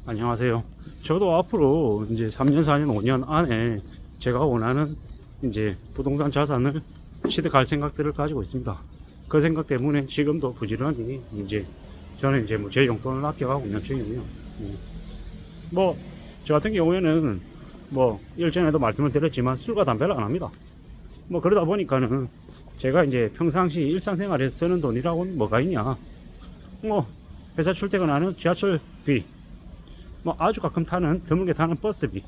안녕하세요. 저도 앞으로 이제 3년, 4년, 5년 안에 제가 원하는 이제 부동산 자산을 취득할 생각들을 가지고 있습니다. 그 생각 때문에 지금도 부지런히 이제 저는 이제 뭐 제 용돈을 아껴가고 있는 중이고요. 뭐, 저 같은 경우에는 뭐 일전에도 말씀을 드렸지만 술과 담배를 안 합니다. 뭐 그러다 보니까는 제가 이제 평상시 일상생활에서 쓰는 돈이라고는 뭐가 있냐. 뭐 회사 출퇴근하는 지하철비, 뭐 아주 가끔 타는 드물게 타는 버스비,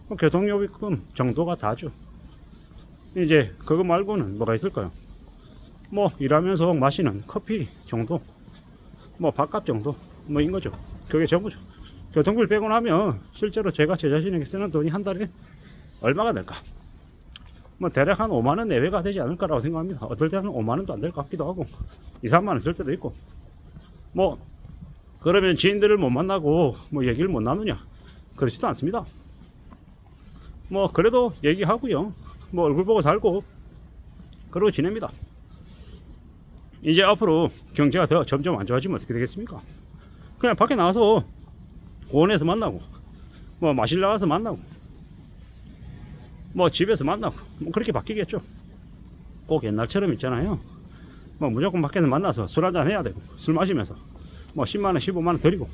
뭐 교통요금 정도가 다죠. 이제 그거 말고는 뭐가 있을까요? 뭐 일하면서 마시는 커피 정도, 뭐 밥값 정도, 뭐인 거죠. 그게 전부죠. 교통비를 빼고 나면 실제로 제가 제 자신에게 쓰는 돈이 한 달에 얼마가 될까? 뭐 대략 한 5만원 내외가 되지 않을까라고 생각합니다. 어떨 때는 5만원도 안 될 것 같기도 하고 2, 3만원 쓸 때도 있고. 뭐 그러면 지인들을 못 만나고 뭐 얘기를 못 나누냐? 그렇지도 않습니다. 뭐 그래도 얘기하고요. 뭐 얼굴 보고 살고 그러고 지냅니다. 이제 앞으로 경제가 더 점점 안 좋아지면 어떻게 되겠습니까? 그냥 밖에 나가서 공원에서 만나고, 뭐 마실 나가서 만나고, 뭐 집에서 만나고, 뭐 그렇게 바뀌겠죠. 꼭 옛날처럼 있잖아요. 뭐 무조건 밖에서 만나서 술 한잔 해야 되고, 술 마시면서 뭐 10만원, 15만원 드리고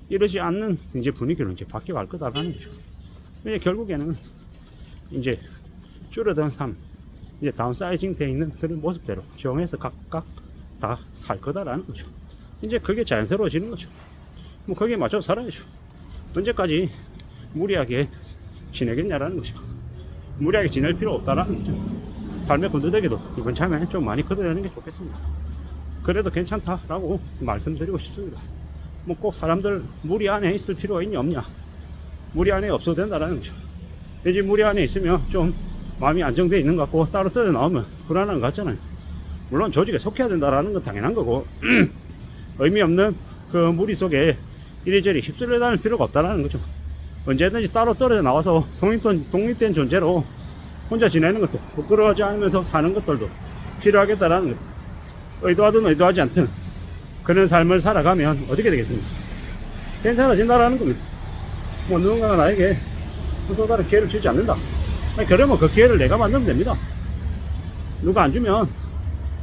이러지 않는 이제 분위기로 이제 바뀌어갈 거다라는 거죠. 근데 결국에는 이제 줄어든 삶, 이제 다운사이징 되어 있는 그런 모습대로 정해서 각각 다 살 거다라는 거죠. 이제 그게 자연스러워지는 거죠. 뭐 거기에 맞춰 살아야죠. 언제까지 무리하게 지내겠냐라는 거죠. 무리하게 지낼 필요 없다라는 거죠. 삶의 군더더기도 이번 참에 좀 많이 걷어내는 게 좋겠습니다. 그래도 괜찮다라고 말씀드리고 싶습니다. 뭐 꼭 사람들 무리 안에 있을 필요가 있냐 없냐, 무리 안에 없어도 된다라는 거죠. 이제 무리 안에 있으면 좀 마음이 안정되어 있는 것 같고 따로 썰어 나오면 불안한 것 같잖아요. 물론 조직에 속해야 된다라는 건 당연한 거고 의미 없는 그 무리 속에 이리저리 휩쓸려 다닐 필요가 없다라는 거죠. 언제든지 따로 떨어져 나와서 독립된 존재로 혼자 지내는 것도, 부끄러워하지 않으면서 사는 것들도 필요하겠다라는 거죠. 의도하든 의도하지 않든 그런 삶을 살아가면 어떻게 되겠습니까? 괜찮아진다라는 겁니다. 뭐 누군가가 나에게 또 다른 기회를 주지 않는다. 그러면 그 기회를 내가 만들면 됩니다. 누가 안 주면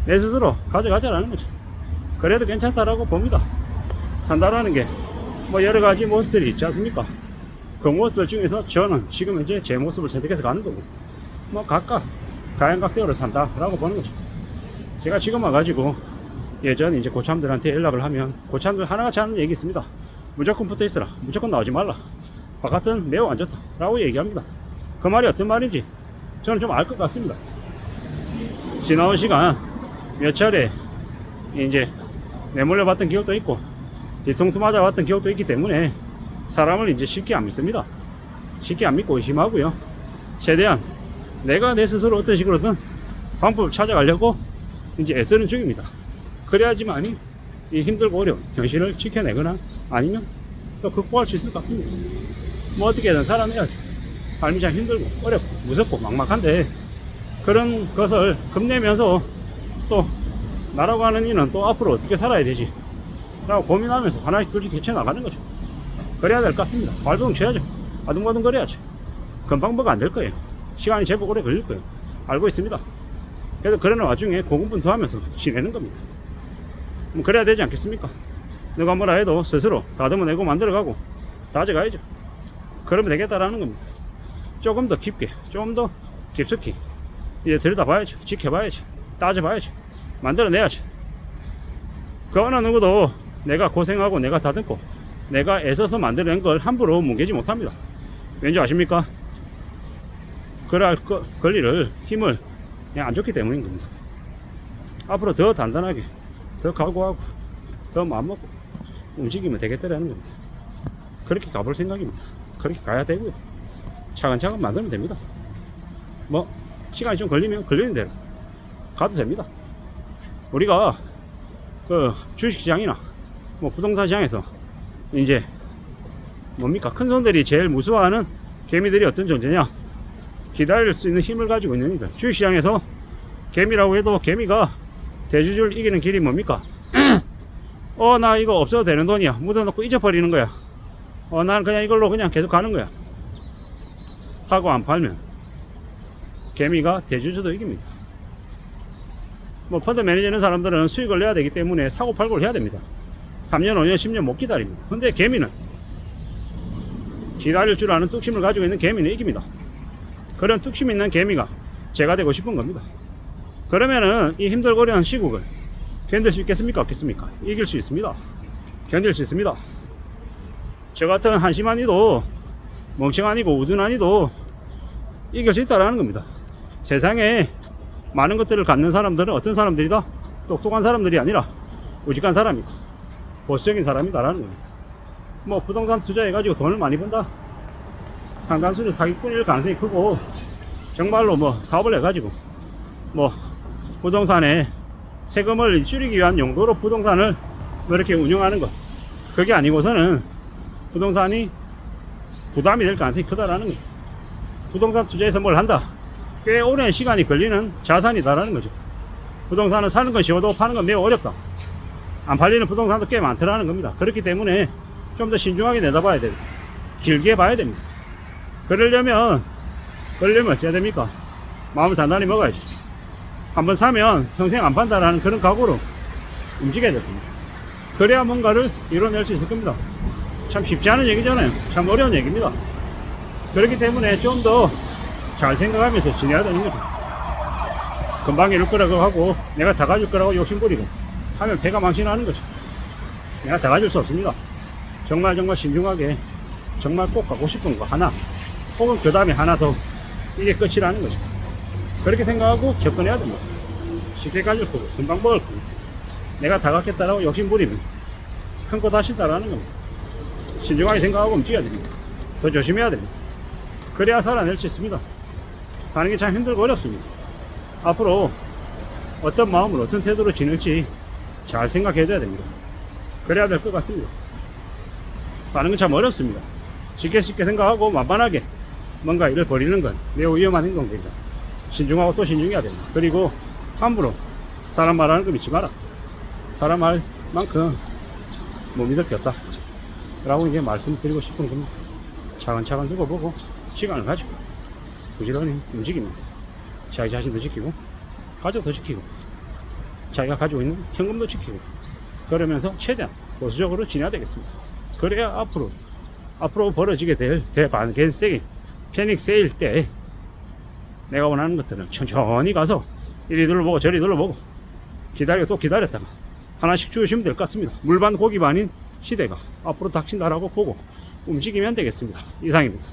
내 스스로 가져가자라는 거죠. 그래도 괜찮다라고 봅니다. 산다라는 게 뭐 여러 가지 모습들이 있지 않습니까? 그 모습들 중에서 저는 지금 현재 제 모습을 선택해서 가는 거고, 뭐 각각 가양각색으로 산다라고 보는 거죠. 제가 지금 와가지고 예전 이제 고참들한테 연락을 하면 고참들 하나같이 하는 얘기 있습니다. 무조건 붙어 있어라, 무조건 나오지 말라, 바깥은 매우 안 좋다 라고 얘기합니다. 그 말이 어떤 말인지 저는 좀 알 것 같습니다. 지나온 시간 몇 차례 이제 내몰려 봤던 기억도 있고 뒤통수 맞아 봤던 기억도 있기 때문에 사람을 이제 쉽게 안 믿습니다. 쉽게 안 믿고 의심하고요. 최대한 내가 내 스스로 어떤 식으로든 방법을 찾아가려고 이제 애쓰는 중입니다. 그래야지만이 이 힘들고 어려운 현실을 지켜내거나 아니면 또 극복할 수 있을 것 같습니다. 뭐 어떻게든 살아내야죠. 삶이 참 힘들고 어렵고 무섭고 막막한데 그런 것을 겁내면서 또 나라고 하는 이는 또 앞으로 어떻게 살아야 되지 라고 고민하면서 하나씩 둘씩 헤쳐나가는 거죠. 그래야 될 것 같습니다. 발버둥 쳐야죠. 아둥바둥 거려야죠. 금방 뭐가 안 될 거예요. 시간이 제법 오래 걸릴 거예요. 알고 있습니다. 그래도 그러는 와중에 고군분투하면서 지내는 겁니다. 뭐 그래야 되지 않겠습니까? 누가 뭐라 해도 스스로 다듬어내고 만들어가고 다져가야죠. 그러면 되겠다라는 겁니다. 조금 더 깊게, 좀 더 깊숙이 이제 들여다봐야죠. 지켜봐야죠. 따져봐야죠. 만들어내야죠. 그 어느 누구도 내가 고생하고 내가 다듬고 내가 애써서 만들어낸 걸 함부로 뭉개지 못합니다. 왠지 아십니까? 그럴 권리를, 힘을 그냥 안 줬기 때문인 겁니다. 앞으로 더 단단하게, 더 각오하고, 더 마음먹고 움직이면 되겠다라는 겁니다. 그렇게 가볼 생각입니다. 그렇게 가야 되고요. 차근차근 만들면 됩니다. 뭐 시간이 좀 걸리면 걸리는 대로 가도 됩니다. 우리가 그 주식시장이나 뭐 부동산 시장에서 이제 뭡니까? 큰 손들이 제일 무서워하는 개미들이 어떤 존재냐? 기다릴 수 있는 힘을 가지고 있는 이들. 주식시장에서 개미라고 해도 개미가 대주주를 이기는 길이 뭡니까? 나 이거 없어도 되는 돈이야. 묻어놓고 잊어버리는 거야. 난 그냥 이걸로 그냥 계속 가는 거야. 사고 안 팔면 개미가 대주주도 이깁니다. 뭐 펀드 매니저는 사람들은 수익을 내야 되기 때문에 사고 팔고를 해야 됩니다. 3년 5년 10년 못 기다립니다. 근데 개미는 기다릴 줄 아는 뚝심을 가지고 있는 개미는 이깁니다. 그런 뚝심 있는 개미가 제가 되고 싶은 겁니다. 그러면은 이 힘들고 어려운 시국을 견딜 수 있겠습니까? 없겠습니까? 이길 수 있습니다. 견딜 수 있습니다. 저 같은 한심한이도 멍청한이고 우둔한이도 이길 수 있다라는 겁니다. 세상에 많은 것들을 갖는 사람들은 어떤 사람들이다? 똑똑한 사람들이 아니라 우직한 사람이다. 보수적인 사람이다라는 겁니다. 뭐 부동산 투자해가지고 돈을 많이 번다? 상당수는 사기꾼일 가능성이 크고, 정말로 뭐 사업을 해가지고 뭐 부동산에 세금을 줄이기 위한 용도로 부동산을 뭐 이렇게 운영하는 것, 그게 아니고서는 부동산이 부담이 될 가능성이 크다라는 거죠. 부동산 투자해서 뭘 한다? 꽤 오랜 시간이 걸리는 자산이다라는 거죠. 부동산은 사는 건 쉬워도 파는 건 매우 어렵다. 안 팔리는 부동산도 꽤 많더라는 겁니다. 그렇기 때문에 좀 더 신중하게 내다봐야 됩니다. 길게 봐야 됩니다. 그러려면 어찌해야 됩니까? 마음을 단단히 먹어야지. 한번 사면 평생 안 판다라는 그런 각오로 움직여야 됩니다. 그래야 뭔가를 이뤄낼 수 있을 겁니다. 참 쉽지 않은 얘기잖아요. 참 어려운 얘기입니다. 그렇기 때문에 좀 더 잘 생각하면서 지내야 되는 거죠. 금방 이룰 거라고 하고 내가 다 가질 거라고 욕심부리고 하면 배가 망신하는 거죠. 내가 다 가질 수 없습니다. 정말 신중하게 정말 꼭 갖고 싶은 거 하나, 혹은 그 다음에 하나 더, 이게 끝이라는 거죠. 그렇게 생각하고 접근해야 됩니다. 쉽게 가질 거고 금방 먹을 거고 내가 다 갖겠다라고 욕심부리면 큰 거 다신다라는 겁니다. 신중하게 생각하고 움직여야 됩니다. 더 조심해야 됩니다. 그래야 살아낼 수 있습니다. 사는 게 참 힘들고 어렵습니다. 앞으로 어떤 마음으로 어떤 태도로 지낼지 잘 생각해야 됩니다. 그래야 될 것 같습니다. 사는 건 참 어렵습니다. 쉽게 생각하고 만만하게 뭔가 일을 벌이는 건 매우 위험한 행동입니다. 신중하고 또 신중해야 됩니다. 그리고 함부로 사람 말하는 거 믿지 마라. 사람 말만큼 못 믿을 게 없다 라고 이제 말씀드리고 싶은 겁니다. 차근차근 두고 보고 시간을 가지고 부지런히 움직이면서 자기 자신도 지키고 가족도 지키고 자기가 가지고 있는 현금도 지키고 그러면서 최대한 보수적으로 지내야 되겠습니다. 그래야 앞으로 벌어지게 될 대반겐 세일, 패닉 세일 때 내가 원하는 것들은 천천히 가서 이리 둘러보고 저리 둘러보고 기다리고 또 기다렸다가 하나씩 주우시면 될 것 같습니다. 물반 고기 반인 시대가 앞으로 닥친다라고 보고 움직이면 되겠습니다. 이상입니다.